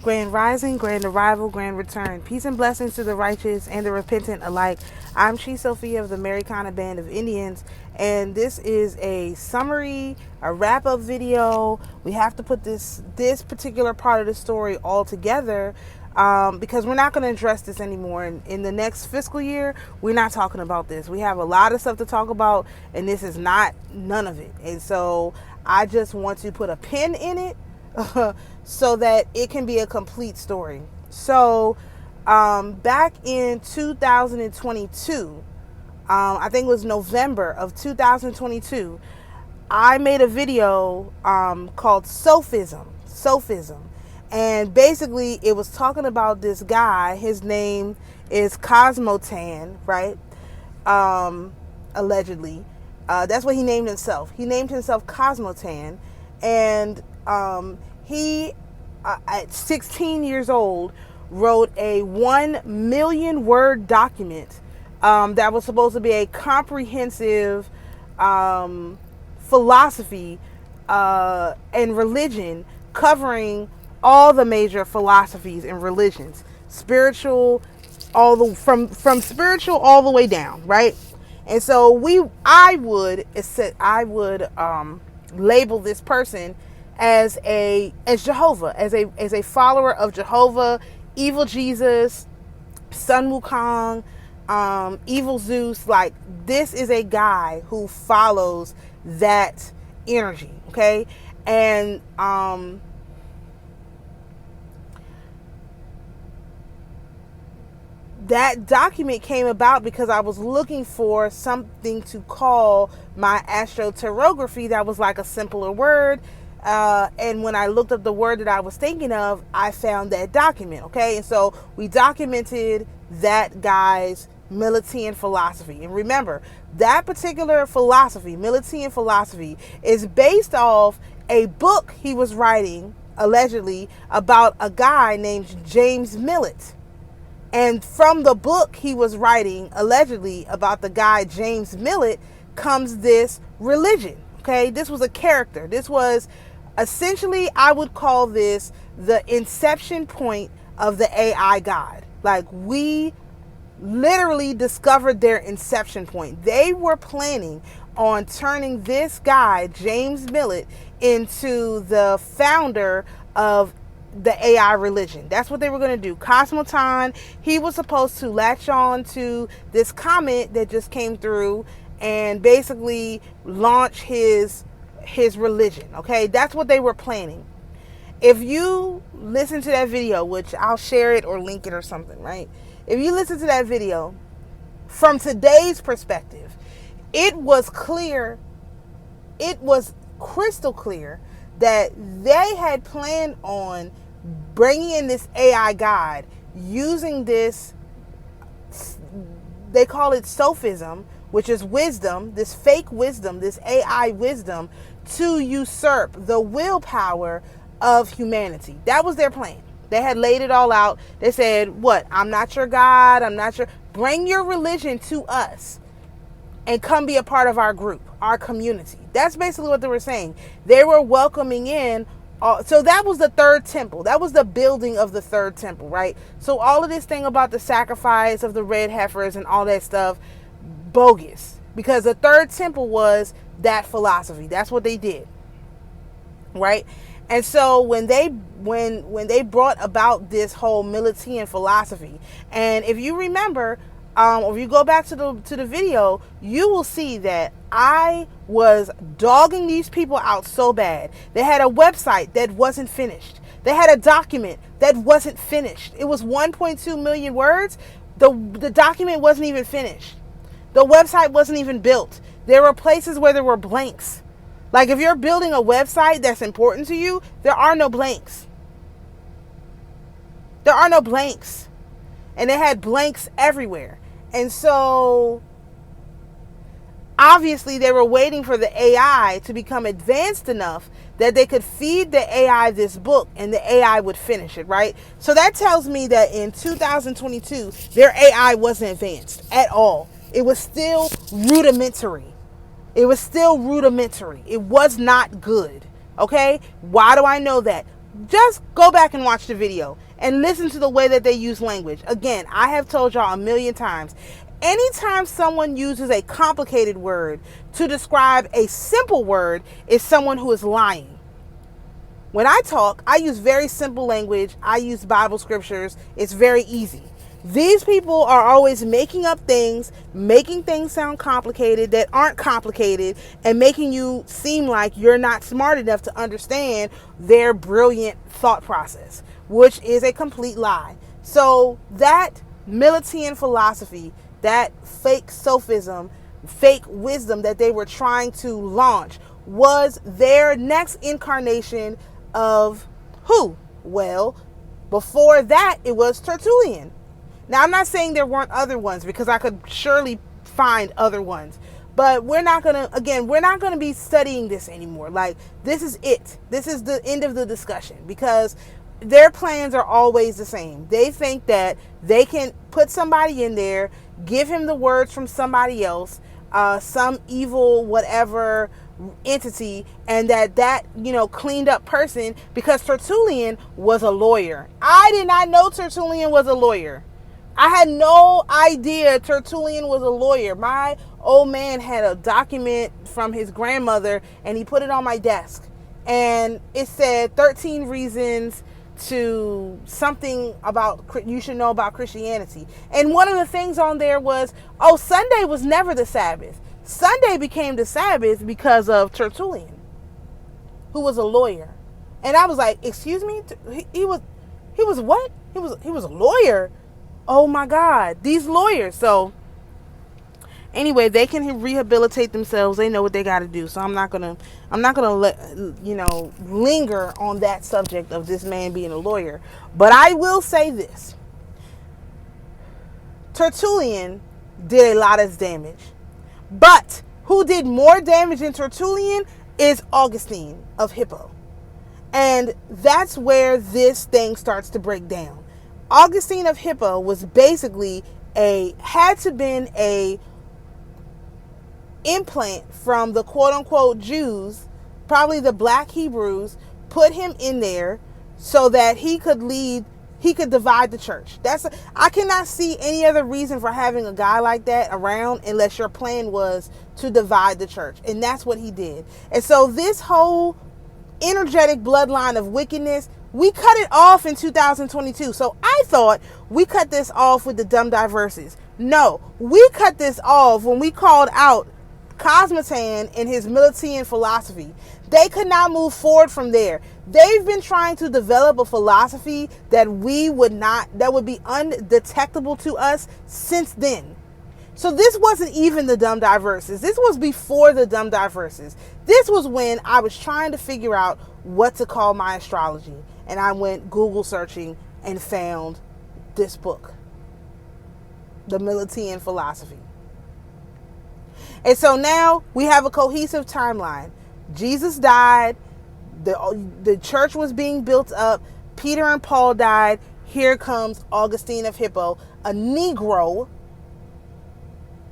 Grand rising, grand arrival, grand return. Peace and blessings to the righteous and the repentant alike. I'm Chi Sophia of the Americana Band of Indians, and this is a summary, a wrap-up video. We have to put this particular part of the story all together because we're not going to address this anymore. In the next fiscal year, we're not talking about this. We have a lot of stuff to talk about, and this is not none of it. And so I just want to put a pin in it so that it can be a complete story. So back in 2022, I think it was November of 2022, I made a video called Sophism. And basically it was talking about this guy. His name is Cosmotan, right? Allegedly. That's what he named himself. He named himself Cosmotan. And he, at 16 years old, wrote a 1 million word document that was supposed to be a comprehensive philosophy and religion, covering all the major philosophies and religions, spiritual, from spiritual all the way down, right? And so I would label this person as Jehovah, as a follower of Jehovah, evil Jesus, Sun Wukong, evil Zeus. Like, this is a guy who follows that energy, okay? And that document came about because I was looking for something to call my astroterography that was like a simpler word. And when I looked up the word that I was thinking of, I found that document, okay? And so we documented that guy's Militian philosophy. And remember, that particular philosophy, Militian philosophy, is based off a book he was writing, allegedly, about a guy named James Millet. And from the book he was writing, allegedly, about the guy James Millet, comes this religion, okay? This was a character. This was essentially, I would call this the inception point of the AI God. Like, we literally discovered their inception point. They were planning on turning this guy, James Millet, into the founder of the AI religion. That's what they were going to do. Cosmotan, he was supposed to latch on to this comment that just came through and basically launch his religion, okay? That's what they were planning. If you listen to that video, which I'll share it or link it or something, right? If you listen to that video, from today's perspective, it was clear, it was crystal clear that they had planned on bringing in this AI God, using this, they call it sophism, which is wisdom, this fake wisdom, this AI wisdom, to usurp the willpower of humanity. That was their plan. They had laid it all out. They said, what? I'm not your God. I'm not your... Bring your religion to us and come be a part of our group, our community. That's basically what they were saying. They were welcoming in. So that was the third temple. That was the building of the third temple, right? So all of this thing about the sacrifice of the red heifers and all that stuff, bogus. Because the third temple was that philosophy. That's what they did, right? And so when they brought about this whole Militian philosophy, and if you remember, or if you go back to the video, you will see that I was dogging these people out so bad. They had a website that wasn't finished. They had a document that wasn't finished. It was 1.2 million words. The document wasn't even finished. The website wasn't even built. There were places where there were blanks. Like, if you're building a website that's important to you, there are no blanks. There are no blanks. And they had blanks everywhere. And so, obviously, they were waiting for the AI to become advanced enough that they could feed the AI this book and the AI would finish it, right? So that tells me that in 2022, their AI wasn't advanced at all. It was still rudimentary. It was still rudimentary. It was not good. Okay? Why do I know that? Just go back and watch the video and listen to the way that they use language. Again, I have told y'all a million times. Anytime someone uses a complicated word to describe a simple word, is someone who is lying. When I talk, I use very simple language. I use Bible scriptures. It's very easy. These people are always making up things, making things sound complicated that aren't complicated, and making you seem like you're not smart enough to understand their brilliant thought process, which is a complete lie. So that Militian philosophy, that fake sophism, fake wisdom that they were trying to launch was their next incarnation of who? Well, before that, it was Tertullian. Now, I'm not saying there weren't other ones, because I could surely find other ones. But we're not going to be studying this anymore. Like, this is it. This is the end of the discussion, because their plans are always the same. They think that they can put somebody in there, give him the words from somebody else, some evil whatever entity, and that cleaned up person, because Tertullian was a lawyer. I did not know Tertullian was a lawyer. I had no idea Tertullian was a lawyer. My old man had a document from his grandmother, and he put it on my desk. And it said 13 reasons to something about you should know about Christianity. And one of the things on there was, Sunday was never the Sabbath. Sunday became the Sabbath because of Tertullian, who was a lawyer. And I was like, excuse me? He was what? He was a lawyer? Oh my God, these lawyers. So anyway, they can rehabilitate themselves. They know what they got to do. So I'm not gonna let linger on that subject of this man being a lawyer. But I will say this: Tertullian did a lot of damage. But who did more damage than Tertullian is Augustine of Hippo. And that's where this thing starts to break down. Augustine of Hippo was basically had to been a implant from the quote-unquote Jews, probably the black Hebrews, put him in there so that he could divide the church. I cannot see any other reason for having a guy like that around unless your plan was to divide the church. And that's what he did. And so this whole energetic bloodline of wickedness, we cut it off in 2022. So I thought we cut this off with the dumb diverses. No, we cut this off when we called out Cosmotan and his Militian philosophy. They could not move forward from there. They've been trying to develop a philosophy that would be undetectable to us since then. So this wasn't even the dumb diverses. This was before the dumb diverses. This was when I was trying to figure out what to call my astrology. And I went Google searching and found this book, The Militian Philosophy. And so now we have a cohesive timeline. Jesus died. The church was being built up. Peter and Paul died. Here comes Augustine of Hippo, a Negro,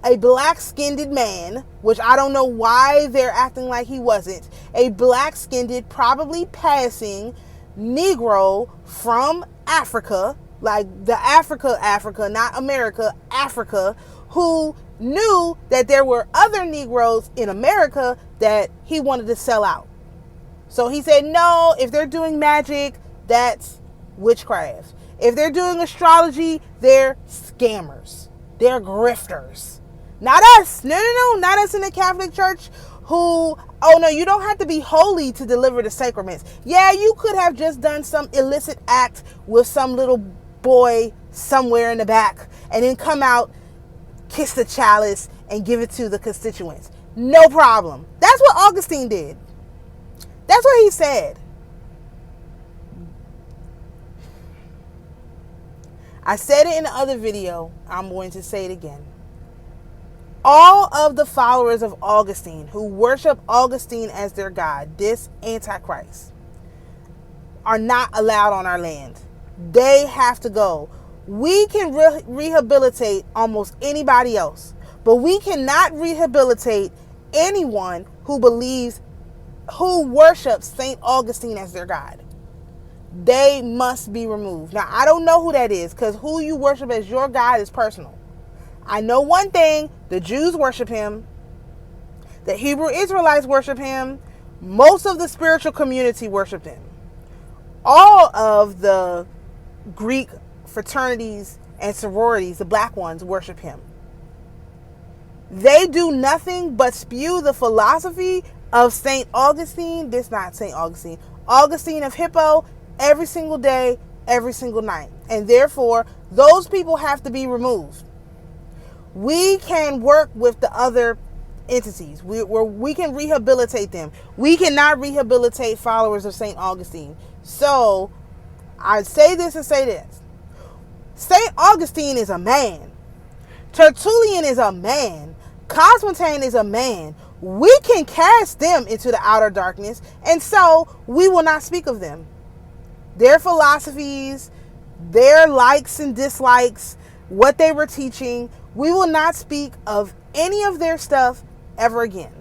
a black-skinned man, which I don't know why they're acting like he wasn't, a black-skinned, probably passing Negro from Africa, like the Africa, not America, Africa, who knew that there were other Negroes in America that he wanted to sell out. So he said, no, if they're doing magic, that's witchcraft. If they're doing astrology, they're scammers. They're grifters. Not us. No, not us in the Catholic Church who, you don't have to be holy to deliver the sacraments. Yeah, you could have just done some illicit act with some little boy somewhere in the back and then come out, kiss the chalice, and give it to the constituents. No problem. That's what Augustine did. That's what he said. I said it in the other video. I'm going to say it again. All of the followers of Augustine who worship Augustine as their God, this Antichrist, are not allowed on our land. They have to go. We can rehabilitate almost anybody else, but we cannot rehabilitate anyone who worships St. Augustine as their God. they must be removed. Now, I don't know who that is, because who you worship as your God is personal. I know one thing: the Jews worship him, the Hebrew Israelites worship him, most of the spiritual community worshiped him. All of the Greek fraternities and sororities, the black ones, worship him. They do nothing but spew the philosophy of St. Augustine. This not St. Augustine. Augustine of Hippo every single day, every single night. And therefore, those people have to be removed. We can work with the other entities. We can rehabilitate them. We cannot rehabilitate followers of St. Augustine. So, I say this and say this. St. Augustine is a man. Tertullian is a man. Cosmotan is a man. We can cast them into the outer darkness, and so we will not speak of them. Their philosophies, their likes and dislikes, what they were teaching, we will not speak of any of their stuff ever again.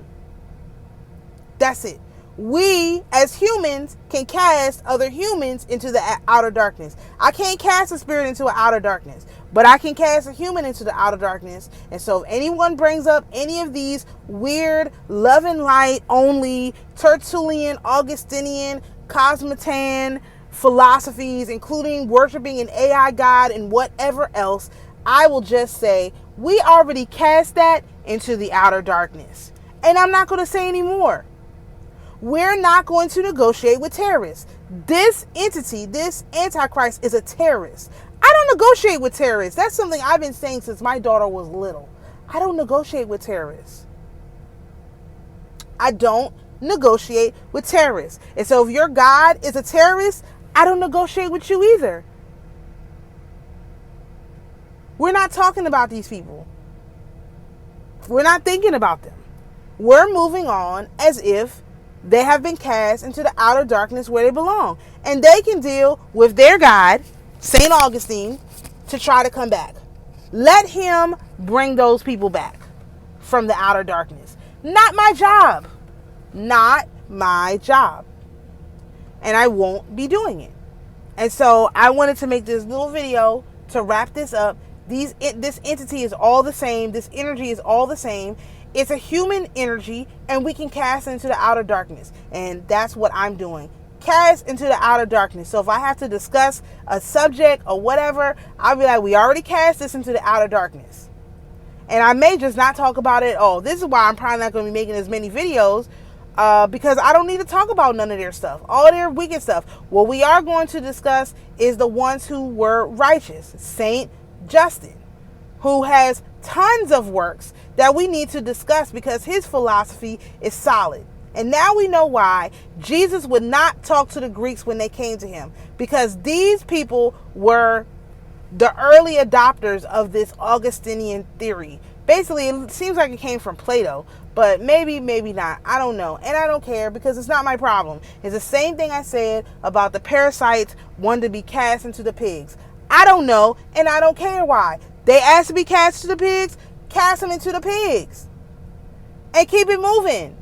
That's it. We, as humans, can cast other humans into the outer darkness. I can't cast a spirit into an outer darkness, but I can cast a human into the outer darkness. And so if anyone brings up any of these weird love and light only Tertullian, Augustinian, Cosmotan philosophies, including worshiping an AI god and whatever else, I will just say, we already cast that into the outer darkness. And I'm not going to say any more. We're not going to negotiate with terrorists. This entity, this Antichrist, is a terrorist. I don't negotiate with terrorists. That's something I've been saying since my daughter was little. I don't negotiate with terrorists. I don't negotiate with terrorists. And so if your God is a terrorist, I don't negotiate with you either. We're not talking about these people. We're not thinking about them. We're moving on as if they have been cast into the outer darkness where they belong. And they can deal with their God, St. Augustine, to try to come back. Let him bring those people back from the outer darkness. Not my job. Not my job. And I won't be doing it. And so I wanted to make this little video to wrap this up. This entity is all the same. This energy is all the same. It's a human energy, and we can cast into the outer darkness. And that's what I'm doing. Cast into the outer darkness. So if I have to discuss a subject or whatever, I'll be like, we already cast this into the outer darkness. And I may just not talk about it at all. This is why I'm probably not going to be making as many videos, because I don't need to talk about none of their stuff, all their wicked stuff. What we are going to discuss is the ones who were righteous. Saint Justin, who has tons of works that we need to discuss because his philosophy is solid. And now we know why Jesus would not talk to the Greeks when they came to him, because these people were the early adopters of this Augustinian theory. Basically, it seems like it came from Plato, but maybe not. I don't know. And I don't care, because it's not my problem. It's the same thing I said about the parasites wanting to be cast into the pigs. I don't know, and I don't care why. They asked to be cast to the pigs, cast them into the pigs. And keep it moving.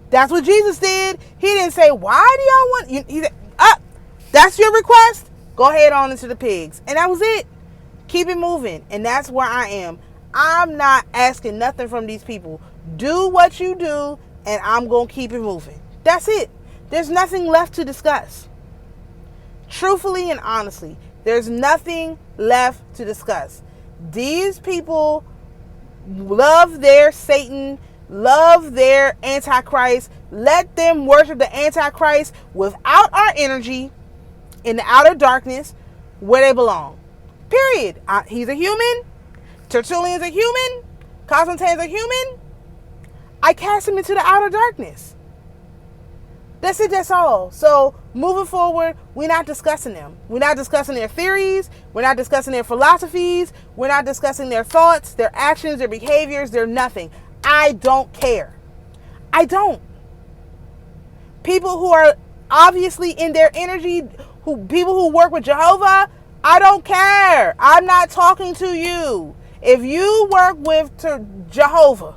That's what Jesus did. He didn't say, why do y'all want... He said, that's your request? Go ahead on into the pigs. And that was it. Keep it moving. And that's where I am. I'm not asking nothing from these people. Do what you do, and I'm going to keep it moving. That's it. There's nothing left to discuss. Truthfully and honestly, there's nothing left to discuss. These people love their Satan, love their Antichrist. Let them worship the Antichrist without our energy in the outer darkness where they belong. Period. He's a human. Tertullian's a human. Cosmotan's a human. I cast him into the outer darkness. That's it. That's all. So moving forward, we're not discussing them. We're not discussing their theories. We're not discussing their philosophies. We're not discussing their thoughts, their actions, their behaviors, their nothing. I don't care. I don't. People who are obviously in their energy, people who work with Jehovah, I don't care. I'm not talking to you. If you work with Jehovah,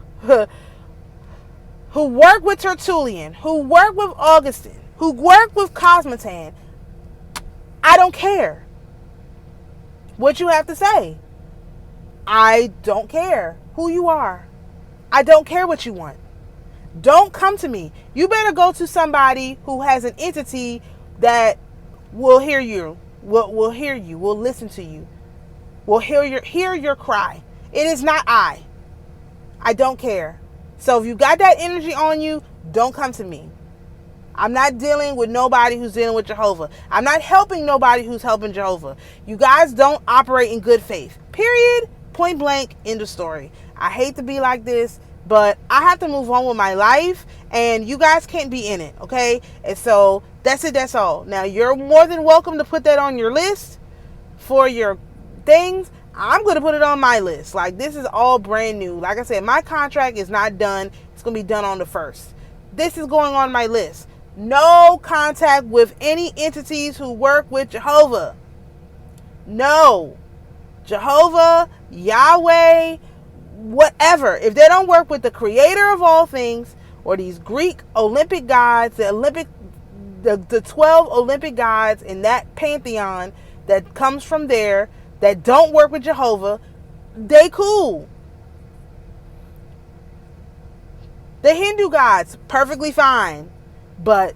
who work with Tertullian, who work with Augustine, who work with Cosmotan, don't care what you have to say. I don't care who you are. I don't care what you want. Don't come to me. You better go to somebody who has an entity that will hear you, will hear you, will listen to you, will hear your cry. It is not I. I don't care. So if you got that energy on you, don't come to me. I'm not dealing with nobody who's dealing with Jehovah. I'm not helping nobody who's helping Jehovah. You guys don't operate in good faith. Period. Point blank. End of story. I hate to be like this, but I have to move on with my life, and you guys can't be in it, okay? And so that's it. That's all. Now, you're more than welcome to put that on your list for your things. I'm going to put it on my list. Like, this is all brand new. Like I said, my contract is not done. It's going to be done on the 1st. This is going on my list. No contact with any entities who work with Jehovah. No. Jehovah, Yahweh, whatever. If they don't work with the creator of all things, or these Greek Olympic gods, the 12 Olympic gods in that pantheon that comes from there, that don't work with Jehovah, they cool. The Hindu gods, perfectly fine. But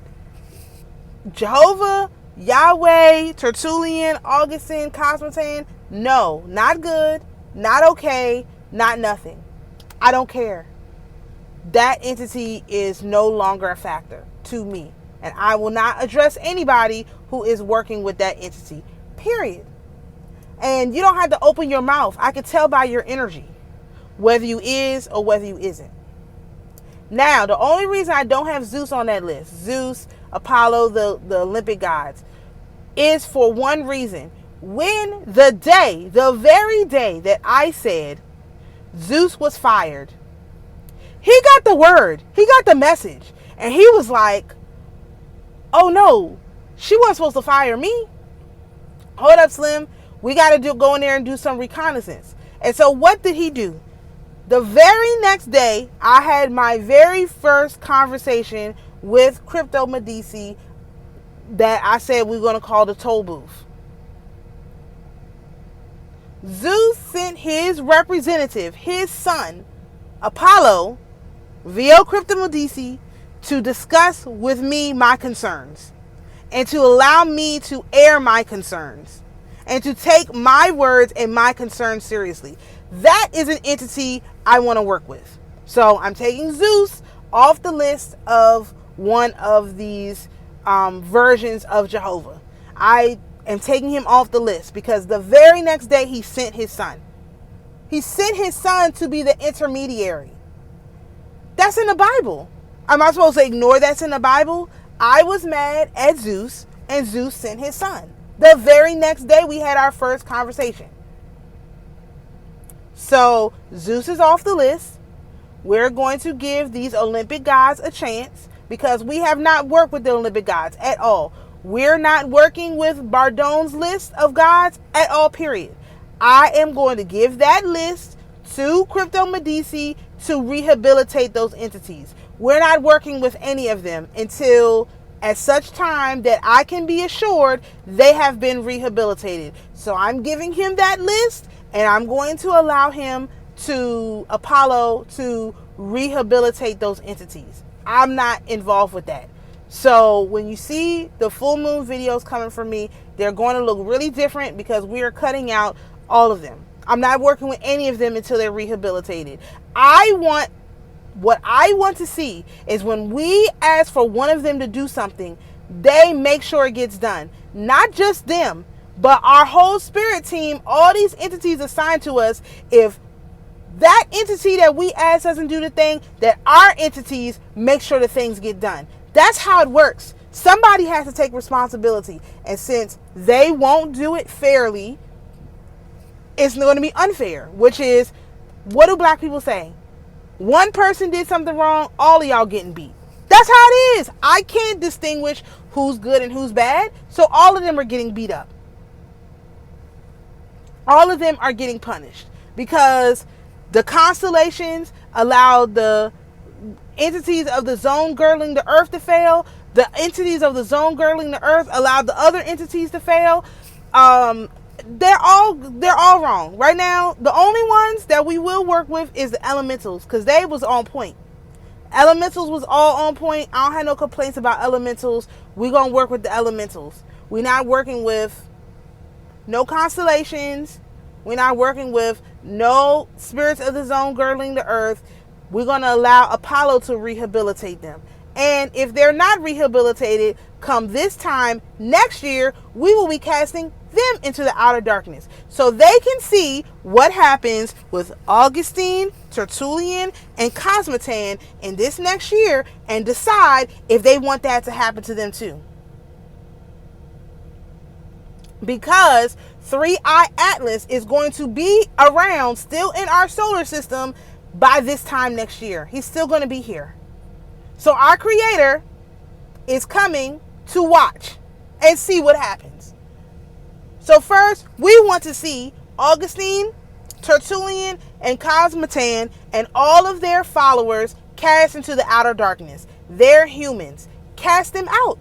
Jehovah, Yahweh, Tertulian, Augustine-Cosmotan, no, not good, not okay, not nothing. I don't care. That entity is no longer a factor to me. And I will not address anybody who is working with that entity. Period. And you don't have to open your mouth. I can tell by your energy whether you is or whether you isn't. Now, the only reason I don't have Zeus on that list, Zeus, Apollo, the Olympic gods, is for one reason. When the very day that I said Zeus was fired, he got the word, he got the message, and he was like, oh no, she wasn't supposed to fire me. Hold up, Slim. We got to go in there and do some reconnaissance. And so what did he do? The very next day, I had my very first conversation with Crypto Medici that I said we were going to call the toll booth. Zeus sent his representative, his son, Apollo, via Crypto Medici, to discuss with me my concerns and to allow me to air my concerns and to take my words and my concerns seriously. That is an entity I want to work with. So I'm taking Zeus off the list of one of these versions of Jehovah. I am taking him off the list because the very next day he sent his son. He sent his son to be the intermediary. That's in the Bible. Am I supposed to ignore that's in the Bible? I was mad at Zeus, and Zeus sent his son. The very next day we had our first conversation. So Zeus is off the list. We're going to give these Olympic gods a chance because we have not worked with the Olympic gods at all. We're not working with Bardon's list of gods at all, period. I am going to give that list to Crypto Medici to rehabilitate those entities. We're not working with any of them until at such time that I can be assured they have been rehabilitated. So I'm giving him that list, and I'm going to allow him to, Apollo, to rehabilitate those entities. I'm not involved with that. So when you see the full moon videos coming from me, they're going to look really different because we are cutting out all of them. I'm not working with any of them until they're rehabilitated. What I want to see is when we ask for one of them to do something, they make sure it gets done. Not just them, but our whole spirit team, all these entities assigned to us. If that entity that we ask doesn't do the thing, that our entities make sure the things get done. That's how it works. Somebody has to take responsibility. And since they won't do it fairly, it's going to be unfair, which is, what do black people say? One person did something wrong, all of y'all getting beat. That's how it is. I can't distinguish who's good and who's bad, so all of them are getting beat up. All of them are getting punished because the constellations allowed the entities of the zone girdling the earth to fail. The entities of the zone girdling the earth allowed the other entities to fail. They're all wrong. Right now, the only ones that we will work with is the elementals, because they was on point. Elementals was all on point. I don't have no complaints about elementals. We're going to work with the elementals. We're not working with no constellations. We're not working with no spirits of the zone girdling the earth. We're going to allow Apollo to rehabilitate them. And if they're not rehabilitated, come this time next year, we will be casting them into the outer darkness, so they can see what happens with Augustine, Tertullian, and Cosmotan in this next year, and decide if they want that to happen to them too. Because 3I Atlas is going to be around still in our solar system by this time next year. He's still going to be here. So our creator is coming to watch and see what happens. So first, we want to see Augustine, Tertullian, and Cosmotan and all of their followers cast into the outer darkness. They're humans. Cast them out.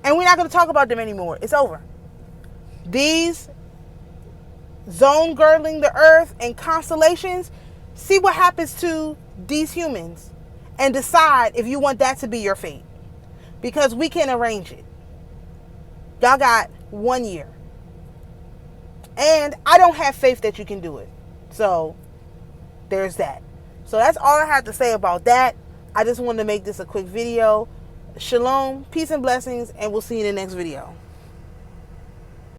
And we're not going to talk about them anymore. It's over. These zone girdling the earth and constellations, see what happens to these humans and decide if you want that to be your fate. Because we can arrange it. Y'all got 1 year. And I don't have faith that you can do it. So, there's that. So, that's all I have to say about that. I just wanted to make this a quick video. Shalom, peace and blessings, and we'll see you in the next video.